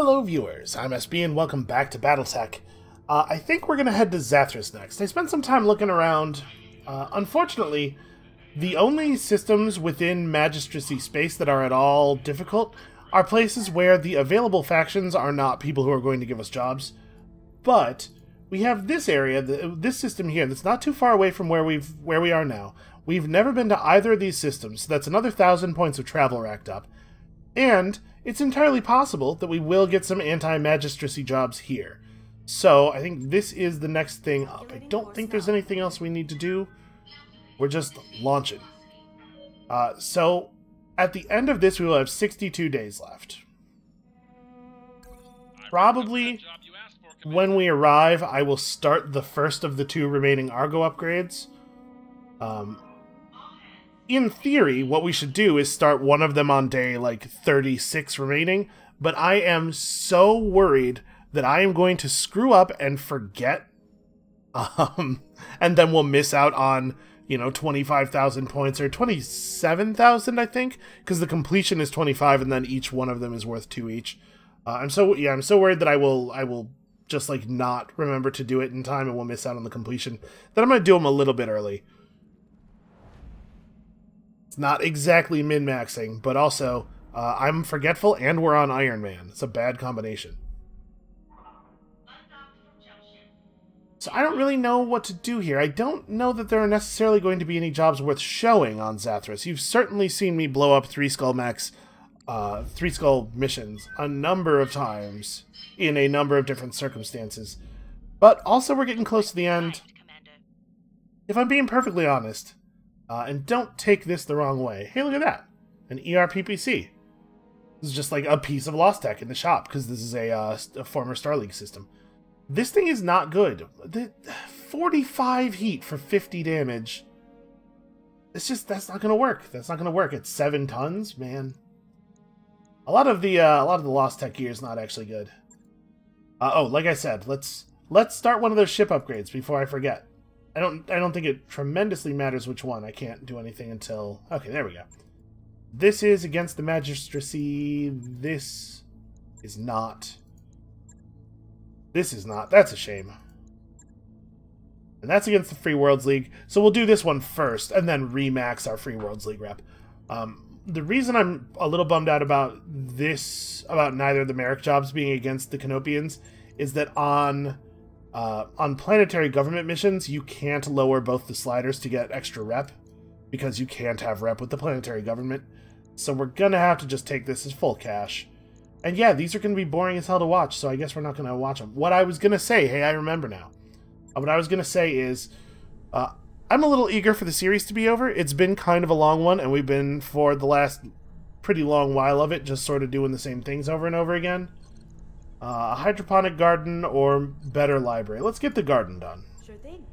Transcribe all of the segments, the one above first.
Hello viewers, I'm SB and welcome back to BattleTech. I think we're going to head to Zathras next. I spent some time looking around. Unfortunately, the only systems within Magistracy space that are at all difficult are places where the available factions are not people who are going to give us jobs. But we have this area, this system here, that's not too far away from where we are now. We've never been to either of these systems, so that's another 1,000 points of travel racked up. And it's entirely possible that we will get some anti-magistracy jobs here. So I think this is the next thing up. I don't think there's anything else we need to do. We're just launching. So at the end of this, we will have 62 days left. Probably when we arrive, I will start the first of the 2 remaining Argo upgrades. In theory, what we should do is start one of them on day, 36 remaining, but I am so worried that I am going to screw up and forget, and then we'll miss out on, 25,000 points, or 27,000, I think, because the completion is 25, and then each one of them is worth 2 each. I'm so worried that I will just, not remember to do it in time, and we'll miss out on the completion, that I'm going to do them a little bit early. It's not exactly min-maxing, but also, I'm forgetful and we're on Iron Man. It's a bad combination. So I don't really know what to do here. I don't know that there are necessarily going to be any jobs worth showing on Zathras. You've certainly seen me blow up 3 Skull mechs, 3 Skull missions a number of times in a number of different circumstances. But also we're getting close to the end. If I'm being perfectly honest, and don't take this the wrong way. Hey, look at that. An ERPPC. This is just like a piece of Lost Tech in the shop, because this is a former Star League system. This thing is not good. 45 heat for 50 damage. That's not going to work. That's not going to work. It's 7 tons, man. A lot of the Lost Tech gear is not actually good. Oh, like I said, let's start one of those ship upgrades before I forget. I don't think it tremendously matters which one. I can't do anything until... Okay, there we go. This is against the Magistracy. This is not. This is not. That's a shame. And that's against the Free Worlds League. So we'll do this one first, and then remax our Free Worlds League rep. The reason I'm a little bummed out about this, about neither of the Merrick jobs being against the Canopians, is that on planetary government missions, you can't lower both the sliders to get extra rep, because you can't have rep with the planetary government. So we're going to have to just take this as full cash. And yeah, these are going to be boring as hell to watch, so I guess we're not going to watch them. What I was going to say, hey, I remember now. What I was going to say is, I'm a little eager for the series to be over. It's been kind of a long one, and we've been, for the last pretty long while of it, just sort of doing the same things over and over again. A hydroponic garden or better library. Let's get the garden done. Sure thing.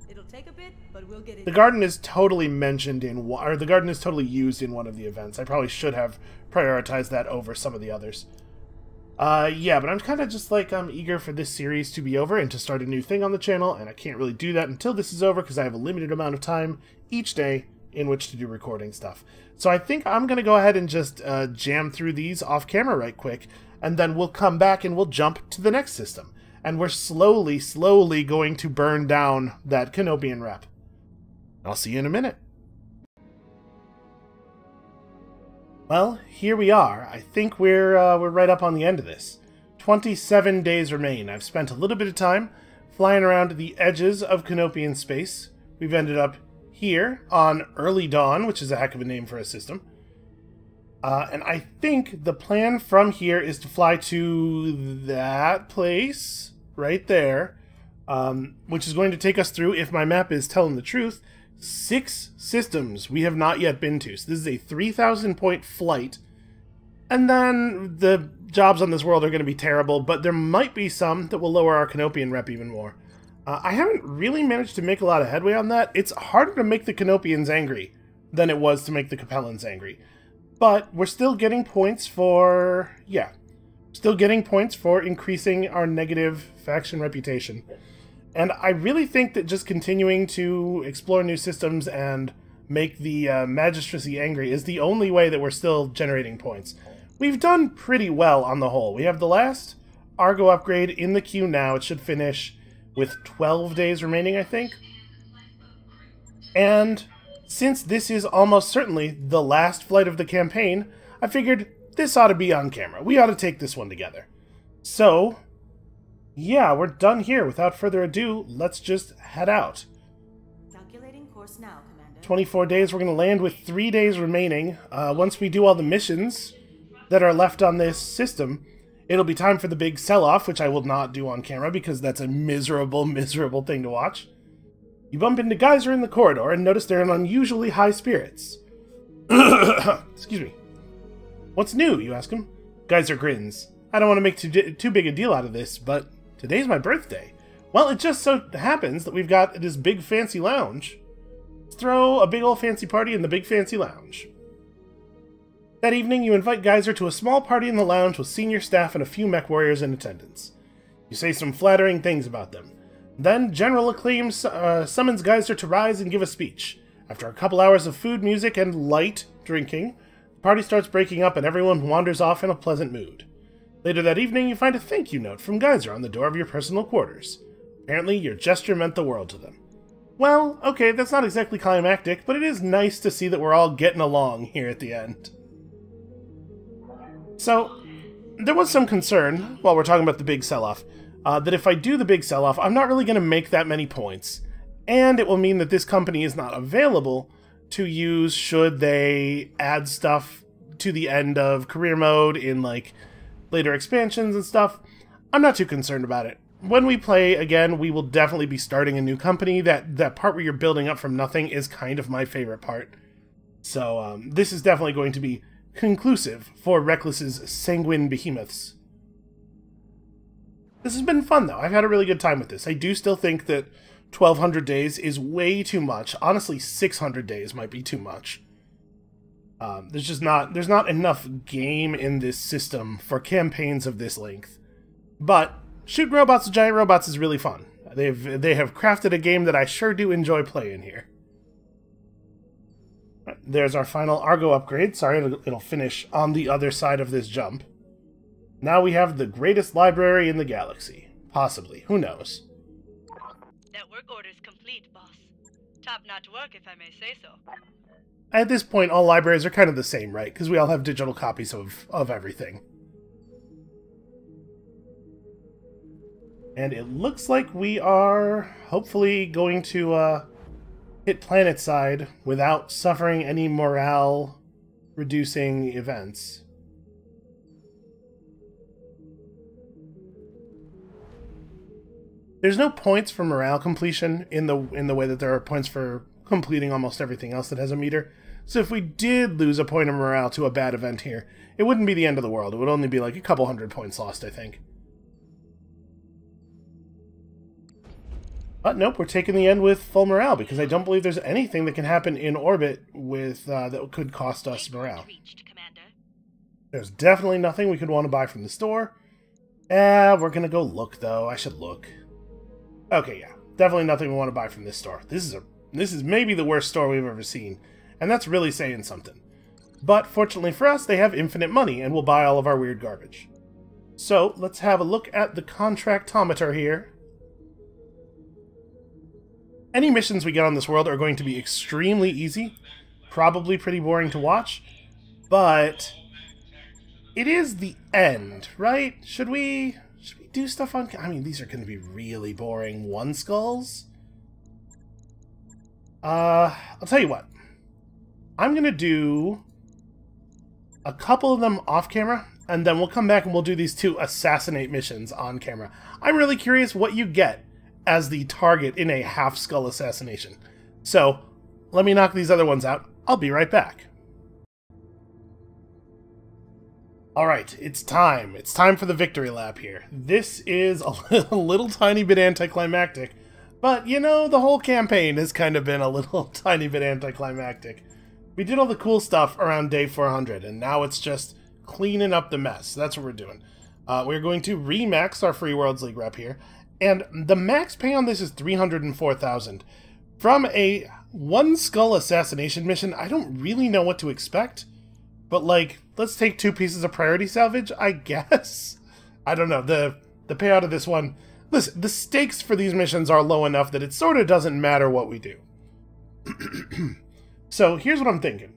It'll take a bit, but we'll get it. The garden is totally mentioned in one, or the garden is totally used in one of the events. I probably should have prioritized that over some of the others. Yeah, but I'm kind of just I'm eager for this series to be over and to start a new thing on the channel, and I can't really do that until this is over because I have a limited amount of time each day in which to do recording stuff. So I think I'm going to go ahead and just jam through these off camera right quick, and then we'll come back and we'll jump to the next system. And we're slowly going to burn down that Canopian rep. I'll see you in a minute. Well, here we are. I think we're right up on the end of this. 27 days remain. I've spent a little bit of time flying around the edges of Canopian space. We've ended up here on Early Dawn, which is a heck of a name for a system. And I think the plan from here is to fly to that place right there, which is going to take us through, if my map is telling the truth, 6 systems we have not yet been to. So this is a 3,000 point flight, and then the jobs on this world are going to be terrible, but there might be some that will lower our Canopian rep even more. I haven't really managed to make a lot of headway on that. It's harder to make the Canopians angry than it was to make the Capellans angry. But we're still getting points for, still getting points for increasing our negative faction reputation. And I really think that just continuing to explore new systems and make the Magistracy angry is the only way that we're still generating points. we've done pretty well on the whole. We have the last Argo upgrade in the queue now. It should finish with 12 days remaining, I think. And since this is almost certainly the last flight of the campaign, I figured this ought to be on camera. We ought to take this one together. So, yeah, we're done here. Without further ado, let's just head out. Calculating course now, Commander. 24 days. We're going to land with 3 days remaining. Once we do all the missions that are left on this system, it'll be time for the big sell-off, which I will not do on camera because that's a miserable, miserable thing to watch. You bump into Geyser in the corridor and notice they're in unusually high spirits. Excuse me. What's new, you ask him. Geyser grins. I don't want to make too big a deal out of this, but today's my birthday. Well, it just so happens that we've got this big fancy lounge. Let's throw a big old fancy party in the big fancy lounge. That evening, you invite Geyser to a small party in the lounge with senior staff and a few mech warriors in attendance. You say some flattering things about them. Then, General Acclaim summons Geyser to rise and give a speech. After a couple hours of food, music, and light drinking, the party starts breaking up and everyone wanders off in a pleasant mood. Later that evening, you find a thank you note from Geyser on the door of your personal quarters. Apparently, your gesture meant the world to them. Well, okay, that's not exactly climactic, but it is nice to see that we're all getting along here at the end. So, there was some concern, while we're talking about the big sell-off, that if I do the big sell-off, I'm not really going to make that many points, and it will mean that this company is not available to use should they add stuff to the end of career mode in, like, later expansions and stuff. I'm not too concerned about it. When we play again, we will definitely be starting a new company. That part where you're building up from nothing is kind of my favorite part. So, this is definitely going to be conclusive for Reckless's sanguine behemoths. This has been fun, though. I've had a really good time with this. I do still think that 1,200 days is way too much. Honestly, 600 days might be too much. There's not enough game in this system for campaigns of this length. But shooting robots with giant robots is really fun. They have crafted a game that I sure do enjoy playing here. There's our final Argo upgrade. Sorry, it'll finish on the other side of this jump. Now we have the greatest library in the galaxy. Possibly. Who knows? Network orders complete, boss. Top-notch work, if I may say so. At this point, all libraries are kind of the same, right? Because we all have digital copies of everything. And it looks like we are hopefully going to hit planetside without suffering any morale-reducing events. There's no points for morale completion in the way that there are points for completing almost everything else that has a meter. So if we did lose a point of morale to a bad event here, it wouldn't be the end of the world. It would only be like a couple hundred points lost, I think. But nope, we're taking the end with full morale, because I don't believe there's anything that can happen in orbit with that could cost us morale. There's definitely nothing we could want to buy from the store. We're gonna go look, though. I should look. Okay, yeah. Definitely nothing we want to buy from this store. This is maybe the worst store we've ever seen, and that's really saying something. But fortunately for us, they have infinite money, and will buy all of our weird garbage. So, let's have a look at the contractometer here. Any missions we get on this world are going to be extremely easy, probably pretty boring to watch, but it is the end, right? Should we do stuff on... I mean, these are going to be really boring one skulls. I'll tell you what. I'm going to do a couple of them off camera, and then we'll come back and we'll do these 2 assassinate missions on camera. I'm really curious what you get as the target in a half-skull assassination. So, let me knock these other ones out. I'll be right back. Alright, it's time. It's time for the victory lap here. This is a little tiny bit anticlimactic, but, you know, the whole campaign has kind of been a little tiny bit anticlimactic. We did all the cool stuff around day 400, and now it's just cleaning up the mess. That's what we're doing. We're going to remax our Free Worlds League rep here, and the max pay on this is 304,000. From a one-skull assassination mission, I don't really know what to expect, But, like, let's take 2 pieces of priority salvage, I guess? I don't know. The payout of this one... Listen, the stakes for these missions are low enough that it sort of doesn't matter what we do. So, here's what I'm thinking.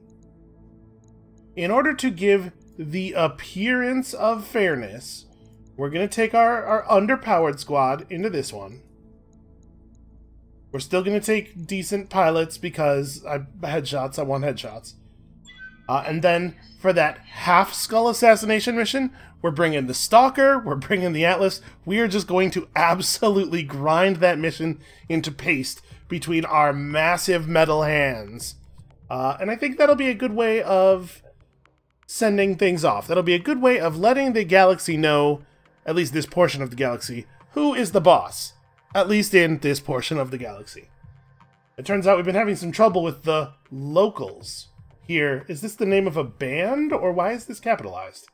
In order to give the appearance of fairness, we're going to take our underpowered squad into this one. We're still going to take decent pilots because I want headshots. And then, for that half-skull assassination mission, we're bringing the Stalker, we're bringing the Atlas. We are just going to absolutely grind that mission into paste between our massive metal hands. And I think that'll be a good way of sending things off. That'll be a good way of letting the galaxy know, at least this portion of the galaxy, who is the boss. At least in this portion of the galaxy. It turns out we've been having some trouble with the locals here. Is this the name of a band, or why is this capitalized?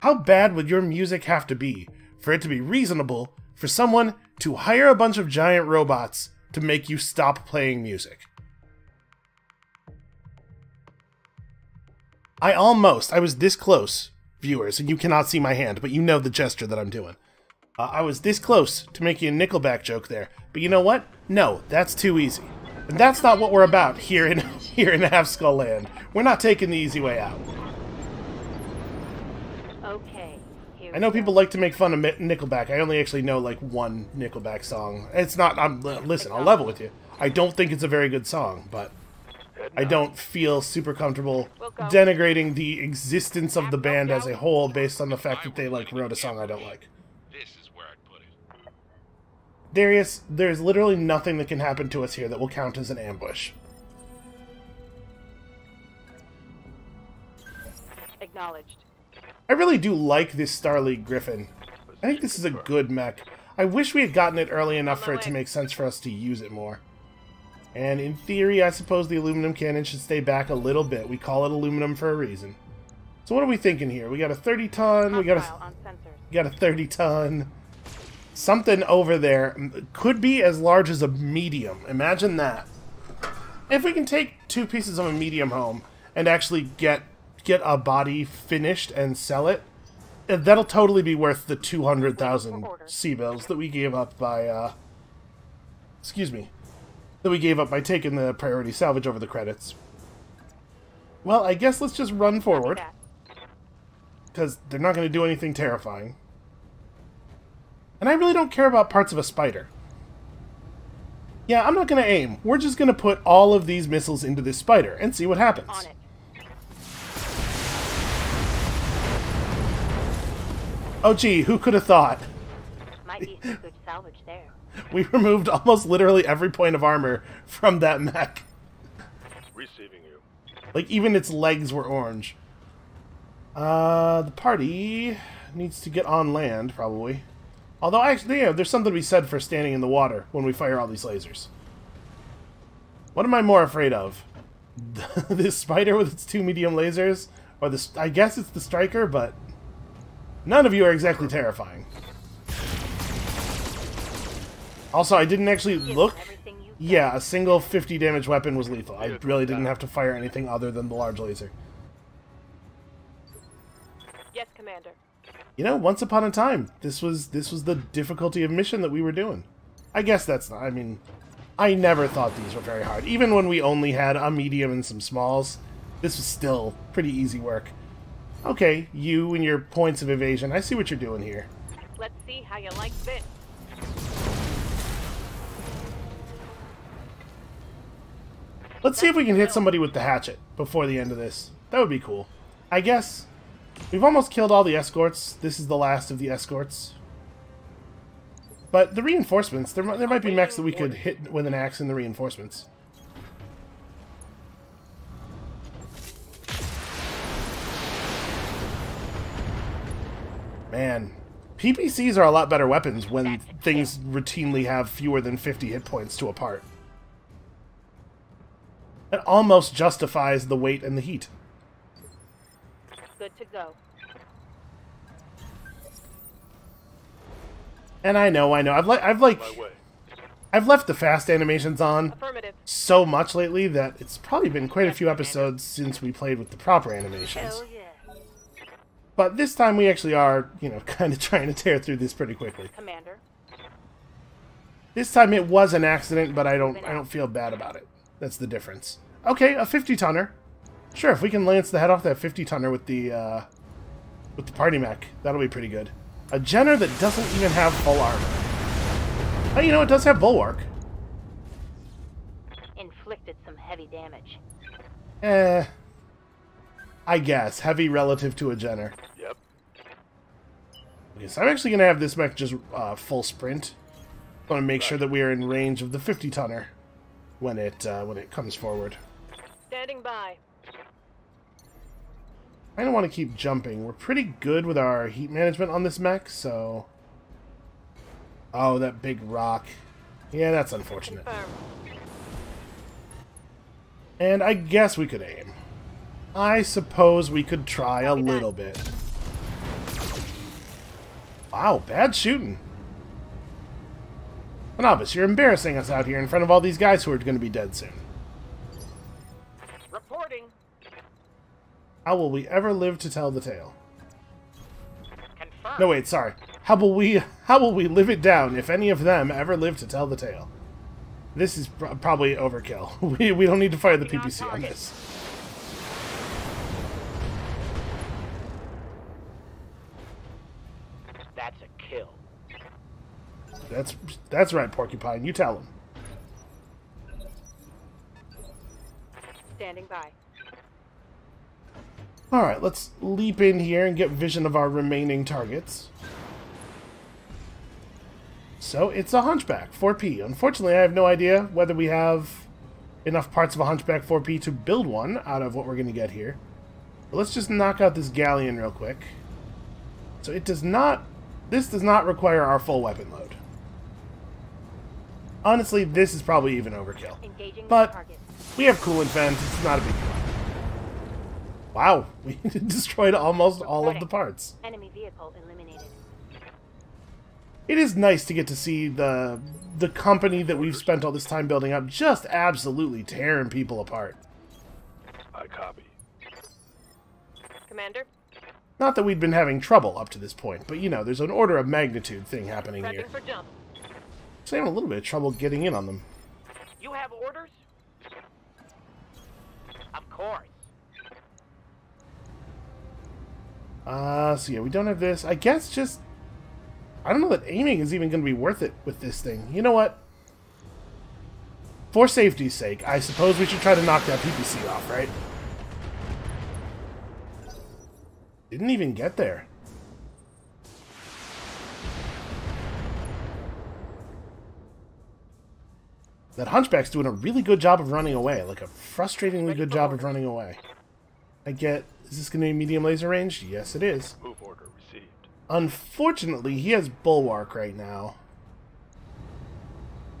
How bad would your music have to be for it to be reasonable for someone to hire a bunch of giant robots to make you stop playing music? I was this close, viewers, and you cannot see my hand, but you know the gesture that I'm doing. I was this close to making a Nickelback joke there, but you know what? No, that's too easy. And that's not what we're about here in Half Skull Land. We're not taking the easy way out. Okay. I know people like to make fun of Nickelback. I only actually know like one Nickelback song. It's not. Listen, I'll level with you. I don't think it's a very good song, but I don't feel super comfortable denigrating the existence of the band as a whole based on the fact that they like wrote a song I don't like. Darius, there's literally nothing that can happen to us here that will count as an ambush. Acknowledged. I really do like this Star League Griffin. I think this is a good mech. I wish we had gotten it early enough for it to make sense for us to use it more. And in theory, I suppose the aluminum cannon should stay back a little bit. We call it aluminum for a reason. So what are we thinking here? We got a 30-ton, we got a 30-ton... Something over there could be as large as a medium. Imagine that. If we can take 2 pieces of a medium home and actually get a body finished and sell it, that'll totally be worth the 200,000 C-bills that we gave up by, that we gave up by taking the priority salvage over the credits. Well, I guess let's just run forward, because they're not going to do anything terrifying. And I really don't care about parts of a spider. Yeah, I'm not going to aim. We're just going to put all of these missiles into this spider and see what happens. On it. Oh gee, who could have thought? Might be some good salvage there. We removed almost literally every point of armor from that mech. Receiving you. Like, even its legs were orange. The party needs to get on land, probably. Although, actually, yeah, there's something to be said for standing in the water when we fire all these lasers. What am I more afraid of? This spider with its 2 medium lasers? Or this? I guess it's the striker, but none of you are exactly terrifying. Also, I didn't actually look. Yeah, a single 50 damage weapon was lethal. I really didn't have to fire anything other than the large laser. Yes, Commander. You know, once upon a time, this was the difficulty of mission that we were doing. I guess that's not, I mean, I never thought these were very hard. Even when we only had a medium and some smalls, this was still pretty easy work. Okay, you and your points of evasion, I see what you're doing here. Let's see how you like this. Let's see if we can hit somebody with the hatchet before the end of this. That would be cool. I guess we've almost killed all the escorts. This is the last of the escorts. But the reinforcements, there might be mechs that we could hit with an axe in the reinforcements. Man, PPCs are a lot better weapons when things routinely have fewer than 50 hit points to a part. It almost justifies the weight and the heat. Good to go. And I know. I've left the fast animations on Affirmative. so much lately that it's probably been quite a few episodes since we played with the proper animations. Hell yeah. But this time we actually are, you know, kind of trying to tear through this pretty quickly. Commander. This time it was an accident, but I don't feel bad about it. That's the difference. Okay, a 50-tonner. Sure, if we can lance the head off that 50-tonner with the party mech, that'll be pretty good. A Jenner that doesn't even have full armor. Oh, you know, it does have bulwark. Inflicted some heavy damage. I guess. Heavy relative to a Jenner. Yep. Okay, so I'm actually going to have this mech just full sprint. I want to make sure that we are in range of the 50-tonner when it comes forward. Standing by. I don't want to keep jumping. We're pretty good with our heat management on this mech, so... Oh, that big rock. Yeah, that's unfortunate. Confirm. And I guess we could aim. I suppose we could try a little bit. Wow, bad shooting. Anubis, you're embarrassing us out here in front of all these guys who are going to be dead soon. Reporting. How will we ever live to tell the tale? Confirm. No, wait, sorry. How will we live it down if any of them ever live to tell the tale? This is probably overkill. We don't need to fire the PPC on this. That's a kill. That's right, Porcupine. You tell him. Standing by. Alright, let's leap in here and get vision of our remaining targets. So, it's a Hunchback 4P. Unfortunately, I have no idea whether we have enough parts of a Hunchback 4P to build one out of what we're going to get here. But let's just knock out this Galleon real quick. So it does not... This does not require our full weapon load. Honestly, this is probably even overkill. Engaging But target. we have coolant vents. It's not a big deal. Wow, we destroyed almost all of the parts. Enemy vehicle eliminated. It is nice to get to see the company that we've spent all this time building up just absolutely tearing people apart. I copy. Commander. Not that we'd been having trouble up to this point, but you know, there's an order of magnitude thing happening here. Prepping for jump. So having a little bit of trouble getting in on them. You have orders? Of course. So yeah, we don't have this. I guess just... I don't know that aiming is even going to be worth it with this thing. You know what? For safety's sake, I suppose we should try to knock that PPC off, right? Didn't even get there. That Hunchback's doing a really good job of running away. Like a frustratingly good job of running away. I get... Is this going to be medium laser range? Yes, it is. Move order received. Unfortunately, he has Bulwark right now.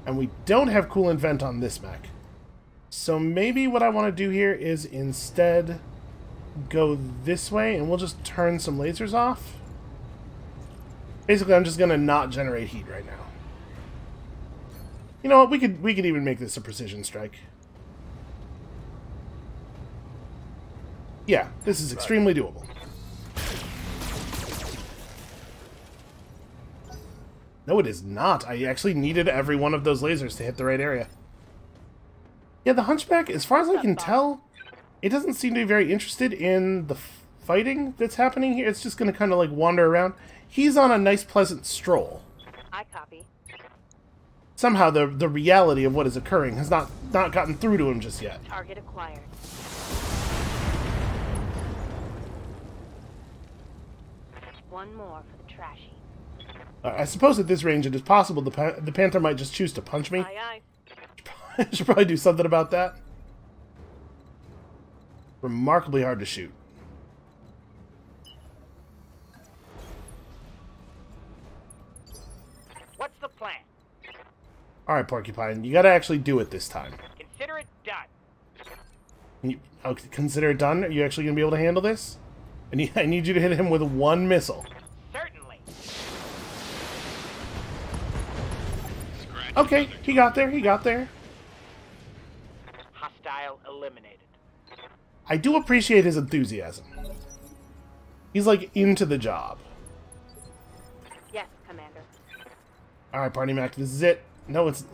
And we don't have coolant vent on this mech. So maybe what I want to do here is instead go this way, and we'll just turn some lasers off. Basically, I'm just going to not generate heat right now. You know what? We could even make this a precision strike. Yeah, this is extremely doable. No, it is not. I actually needed every one of those lasers to hit the right area. Yeah, the Hunchback, as far as I can tell, it doesn't seem to be very interested in the fighting that's happening here. It's just going to kind of like wander around. He's on a nice, pleasant stroll. I copy. Somehow the reality of what is occurring has not gotten through to him just yet. Target acquired. One more for the trashy. I suppose at this range it is possible the Panther might just choose to punch me. Aye, I should probably do something about that. Remarkably hard to shoot. What's the plan? Alright, Porcupine, you gotta actually do it this time. Consider it done. Okay, consider it done? Are you actually gonna be able to handle this? I need you to hit him with one missile. Certainly. Okay, he got there, he got there. Hostile eliminated. I do appreciate his enthusiasm. He's, like, into the job. Yes, Commander. Alright, Party Mac, this is it. No, it's...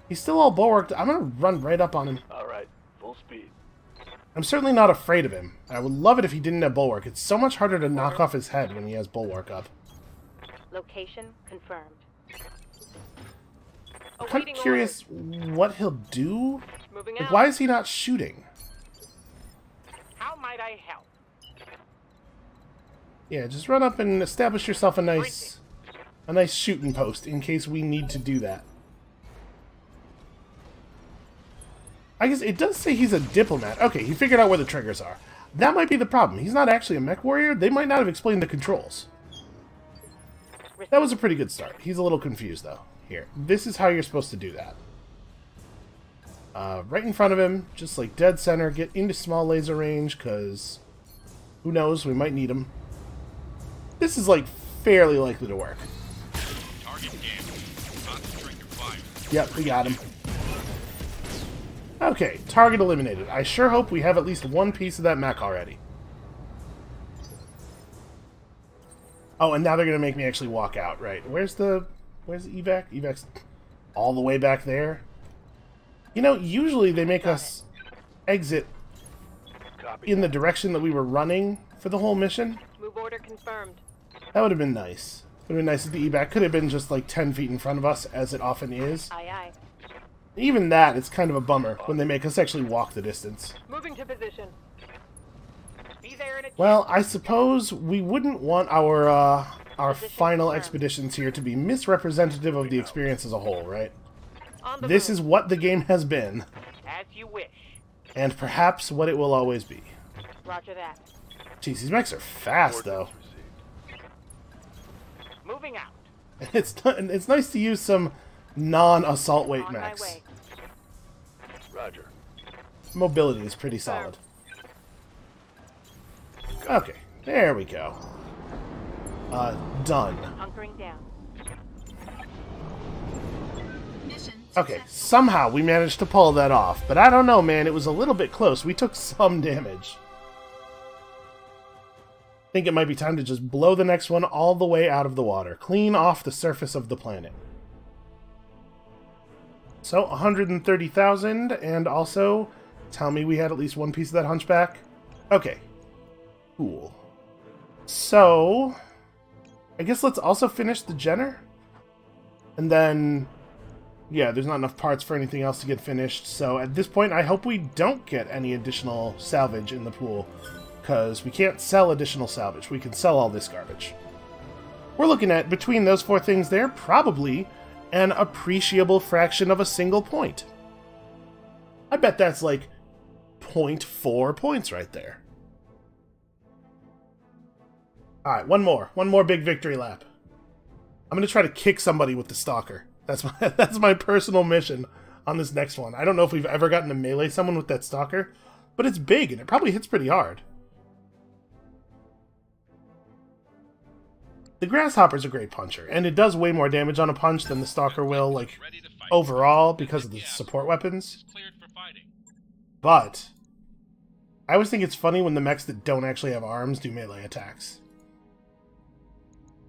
He's still all bulwarked. I'm gonna run right up on him. Alright, full speed. I'm certainly not afraid of him. I would love it if he didn't have bulwark. It's so much harder to knock off his head when he has bulwark up. Location confirmed. I'm kind of curious what he'll do. Moving Like, out. why is he not shooting? How might I help? Yeah, just run up and establish yourself a nice shooting post in case we need to do that. I guess it does say he's a diplomat. Okay, he figured out where the triggers are. That might be the problem. He's not actually a mech warrior. They might not have explained the controls. That was a pretty good start. He's a little confused, though. Here, this is how you're supposed to do that. Right in front of him, just like dead center, get into small laser range, because who knows, we might need him. This is, like, fairly likely to work. Target damage. Concentrate your fire. Yep, we got him. Okay, target eliminated. I sure hope we have at least one piece of that mech already. Oh, and now they're going to make me actually walk out, right. Where's the evac? Evac's all the way back there. You know, usually they make us exit Copy. in the direction that we were running for the whole mission. Move order confirmed. That would have been nice. Would have been nice if the evac could have been just like 10 feet in front of us, as it often is. Aye, aye. Even that, it's kind of a bummer when they make us actually walk the distance. Moving to position. Be there in a Well, I suppose we wouldn't want our final expeditions here to be misrepresentative of the experience as a whole, right? on the This move. is what the game has been, As you wish. and perhaps what it will always be. Roger that. Jeez, these mechs are fast, though. Received. Moving out. It's nice to use some non-assault weight On my mechs. way. Roger. Mobility is pretty solid. Okay, there we go. Done. Hunkering down. Okay, somehow we managed to pull that off, but I don't know, man, it was a little bit close. We took some damage. I think it might be time to just blow the next one all the way out of the water. Clean off the surface of the planet. So, 130,000, and also, tell me we had at least one piece of that hunchback? Okay. Cool. So, I guess let's also finish the Jenner? And then, yeah, there's not enough parts for anything else to get finished, so at this point I hope we don't get any additional salvage in the pool, because we can't sell additional salvage. We can sell all this garbage. We're looking at, between those four things there, probably an appreciable fraction of a single point. I bet that's like 0.4 points right there. Alright, one more big victory lap. I'm gonna try to kick somebody with the stalker. That's my personal mission on this next one. I don't know if we've ever gotten to melee someone with that stalker, but it's big and it probably hits pretty hard. The Grasshopper's a great puncher, and it does way more damage on a punch than the Stalker will, like, Ready to fight. overall, because of the support weapons. Cleared for fighting. But I always think it's funny when the mechs that don't actually have arms do melee attacks.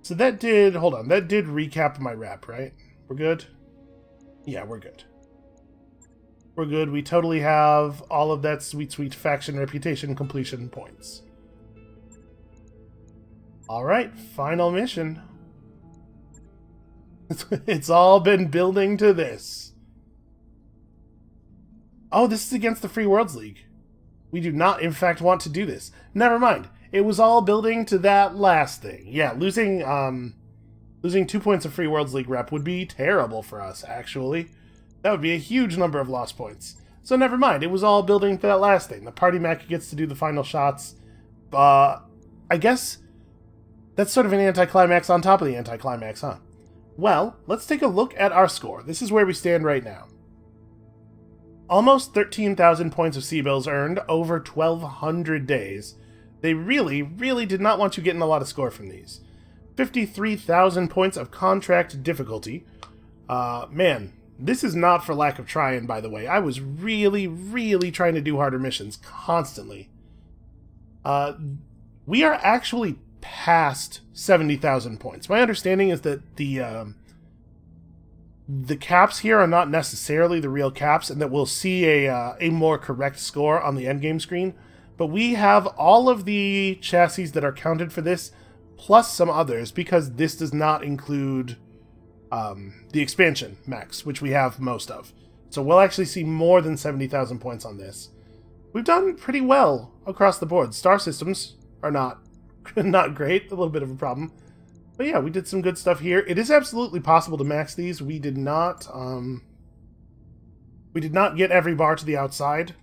So that did... hold on, that did recap my rep, right? We're good? Yeah, we're good. We're good. We totally have all of that sweet, sweet faction reputation completion points. Alright, final mission. It's all been building to this. Oh, this is against the Free Worlds League. We do not, in fact, want to do this. Never mind. It was all building to that last thing. Yeah, losing 2 points of Free Worlds League rep would be terrible for us, actually. That would be a huge number of lost points. So never mind. It was all building to that last thing. The party mech gets to do the final shots. I guess that's sort of an anticlimax on top of the anticlimax, huh? Well, let's take a look at our score. This is where we stand right now. Almost 13,000 points of C-bills earned over 1,200 days. They really, really did not want you getting a lot of score from these. 53,000 points of contract difficulty. Man, this is not for lack of trying, by the way. I was really, really trying to do harder missions constantly. We are actually past 70,000 points. My understanding is that the caps here are not necessarily the real caps, and that we'll see a more correct score on the endgame screen. But we have all of the chassis that are counted for this, plus some others, because this does not include the expansion mechs, which we have most of. So we'll actually see more than 70,000 points on this. We've done pretty well across the board. Star systems are not great, a little bit of a problem. But yeah, we did some good stuff here. It is absolutely possible to max these. We did not get every bar to the outside.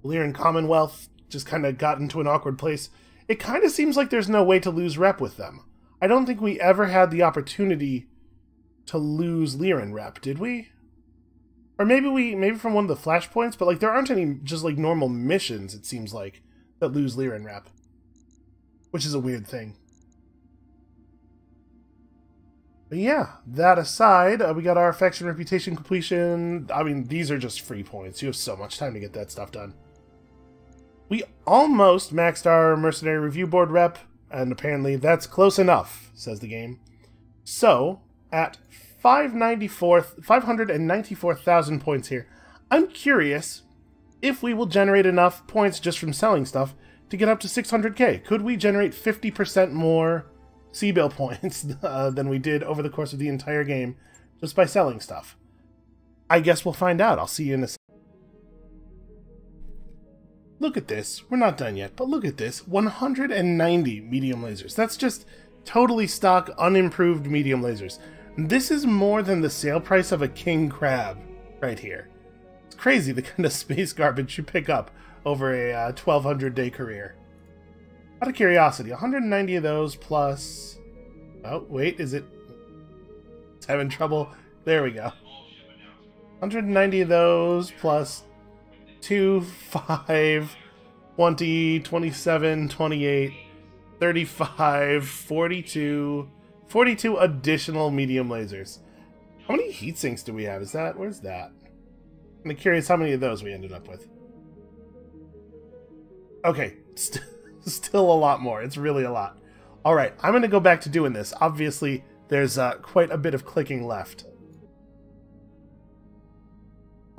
Lyran Commonwealth just kind of got into an awkward place. It kind of seems like there's no way to lose rep with them. I don't think we ever had the opportunity to lose Lyran rep, did we? Or maybe from one of the flashpoints, but like there aren't any just like normal missions, it seems like, that lose Lyran rep. Which is a weird thing. But yeah, that aside, we got our faction reputation completion. I mean, these are just free points. You have so much time to get that stuff done. We almost maxed our mercenary review board rep, and apparently that's close enough, says the game. So, at 594,000 points here, I'm curious if we will generate enough points just from selling stuff to get up to 600k. Could we generate 50% more C-bill points than we did over the course of the entire game just by selling stuff? I guess we'll find out. I'll see you in a second. Look at this. We're not done yet, but look at this. 190 medium lasers. That's just totally stock, unimproved medium lasers. This is more than the sale price of a king crab right here. It's crazy the kind of space garbage you pick up over a 1,200-day career. Out of curiosity, 190 of those plus... Oh, wait, is it... It's having trouble. There we go. 190 of those plus 2, 5, 20, 27, 28, 35, 42... 42 additional medium lasers. How many heat sinks do we have? Where's that? I'm curious how many of those we ended up with. Okay, still a lot more. It's really a lot. Alright, I'm going to go back to doing this. Obviously, there's quite a bit of clicking left.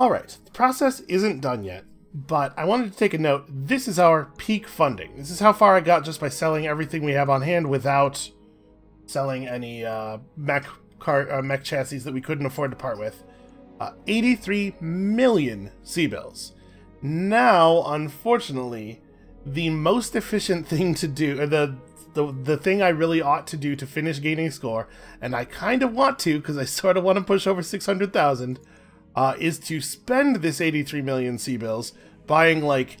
Alright, the process isn't done yet, but I wanted to take a note. This is our peak funding. This is how far I got just by selling everything we have on hand without selling any mech chassis that we couldn't afford to part with. 83 million C-bills. Now, unfortunately, the most efficient thing to do, or the thing I really ought to do to finish gaining score, and I kind of want to, because I sort of want to push over 600,000, is to spend this 83 million C-bills buying, like,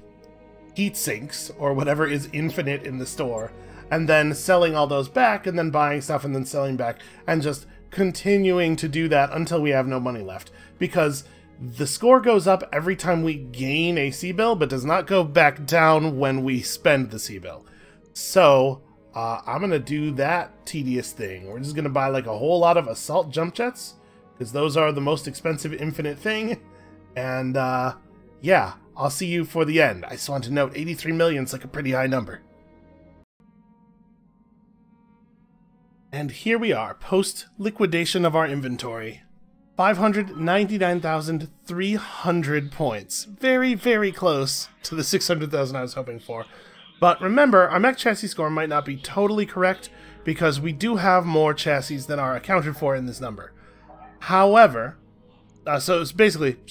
heat sinks, or whatever is infinite in the store, and then selling all those back, and then buying stuff, and then selling back, and just continuing to do that until we have no money left. Because the score goes up every time we gain a C-bill, but does not go back down when we spend the C-bill. So, I'm going to do that tedious thing. We're just going to buy like a whole lot of assault jump jets, because those are the most expensive infinite thing. And, yeah, I'll see you for the end. I just want to note 83 million is like a pretty high number. And here we are, post-liquidation of our inventory. 599,300 points. Very, very close to the 600,000 I was hoping for. But remember, our mech chassis score might not be totally correct, because we do have more chassis than are accounted for in this number. However, so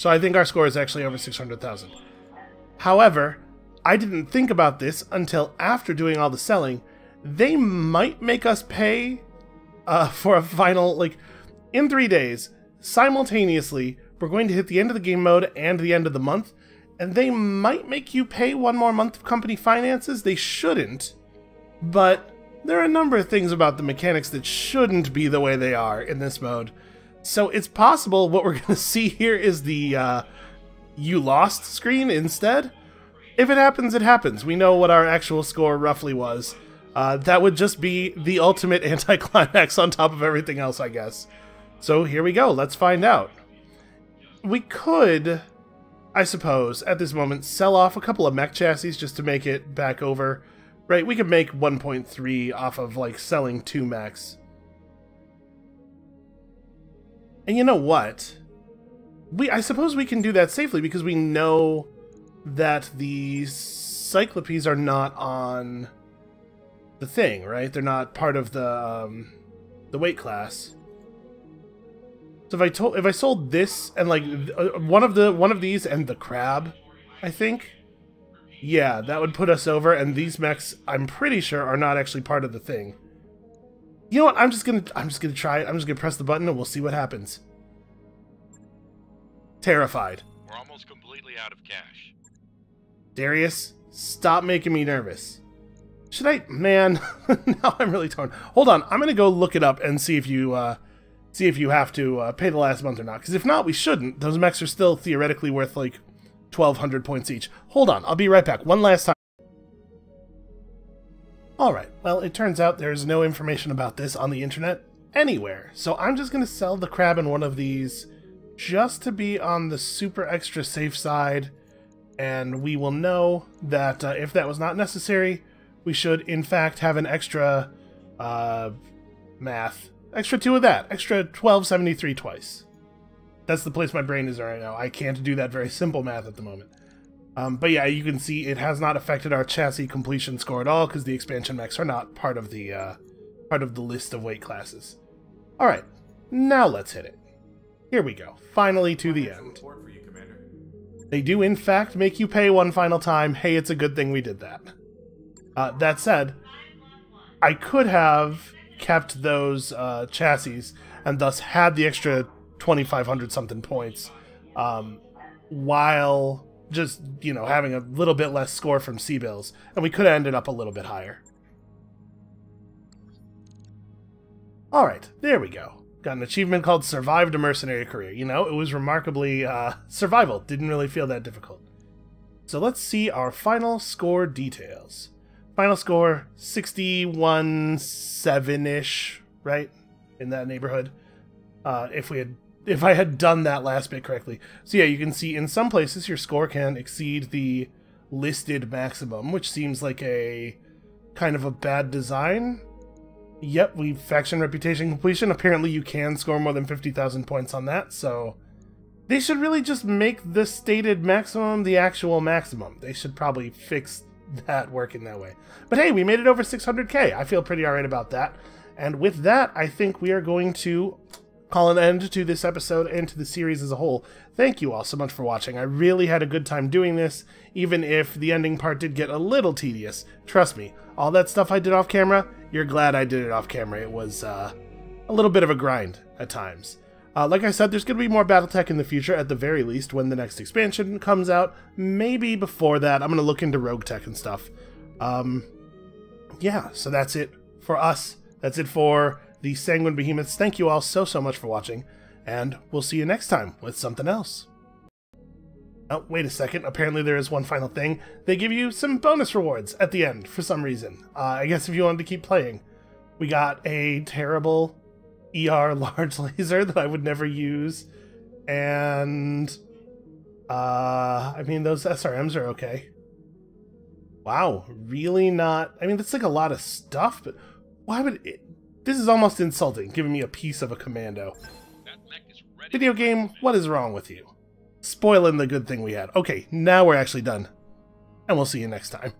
I think our score is actually over 600,000. However, I didn't think about this until after doing all the selling. They might make us pay for a final, like, in 3 days, simultaneously, we're going to hit the end of the game mode and the end of the month, and they might make you pay one more month of company finances. They shouldn't, but there are a number of things about the mechanics that shouldn't be the way they are in this mode. So it's possible what we're going to see here is the you lost screen instead. If it happens, it happens. We know what our actual score roughly was. That would just be the ultimate anticlimax on top of everything else, I guess. So here we go. Let's find out. We could, I suppose, at this moment, sell off a couple of mech chassis just to make it back over. Right, we could make 1.3 off of, like, selling 2 mechs. And you know what? I suppose we can do that safely because we know that the Cyclopes are not on the thing, right? They're not part of the weight class. So if I sold this and like one of these and the crab, I think, yeah, that would put us over. And these mechs, I'm pretty sure, are not actually part of the thing. You know what? I'm just gonna try it. I'm just gonna press the button and we'll see what happens. Terrified. We're almost completely out of cash. Darius, stop making me nervous. Should I? Man, now I'm really torn. Hold on, I'm gonna go look it up and see if you have to pay the last month or not. Because if not, we shouldn't. Those mechs are still theoretically worth like 1,200 points each. Hold on, I'll be right back. One last time. Alright, well, it turns out there's no information about this on the internet anywhere. So I'm just going to sell the crab in one of these just to be on the super extra safe side. And we will know that if that was not necessary, we should, in fact, have an extra extra 2 of that. Extra 1273 twice. That's the place my brain is right now. I can't do that very simple math at the moment. But yeah, you can see it has not affected our chassis completion score at all because the expansion mechs are not part of the list of weight classes. All right, now let's hit it. Here we go. Finally to the end. They do in fact make you pay one final time. Hey, it's a good thing we did that. That said, I could have kept those chassis and thus had the extra 2,500 something points while just, you know, having a little bit less score from C-Bills, and we could have ended up a little bit higher. Alright, there we go. Got an achievement called Survived a Mercenary Career. You know, it was remarkably survival. Didn't really feel that difficult. So let's see our final score details. Final score, 61.7-ish, right? In that neighborhood. If I had done that last bit correctly. So yeah, you can see in some places your score can exceed the listed maximum, which seems like a kind of a bad design. Yep, we faction reputation completion. Apparently you can score more than 50,000 points on that, so they should really just make the stated maximum the actual maximum. They should probably fix that working that way. But hey, we made it over 600k. I feel pretty alright about that. And with that, I think we are going to call an end to this episode and to the series as a whole. Thank you all so much for watching. I really had a good time doing this, even if the ending part did get a little tedious. Trust me, all that stuff I did off camera, you're glad I did it off camera. It was a little bit of a grind at times. Like I said, there's going to be more BattleTech in the future, at the very least, when the next expansion comes out. Maybe before that, I'm going to look into Rogue Tech and stuff. Yeah, so that's it for us. That's it for the Sanguine Behemoths. Thank you all so much for watching, and we'll see you next time with something else. Oh, wait a second. Apparently there is one final thing. They give you some bonus rewards at the end for some reason. I guess if you wanted to keep playing. We got a terrible ER large laser that I would never use, and I mean, those SRMs are okay. Wow, really not... I mean, that's like a lot of stuff, but why would it... This is almost insulting, giving me a piece of a commando. Video game, what is wrong with you? Spoiling the good thing we had. Okay, now we're actually done. And we'll see you next time.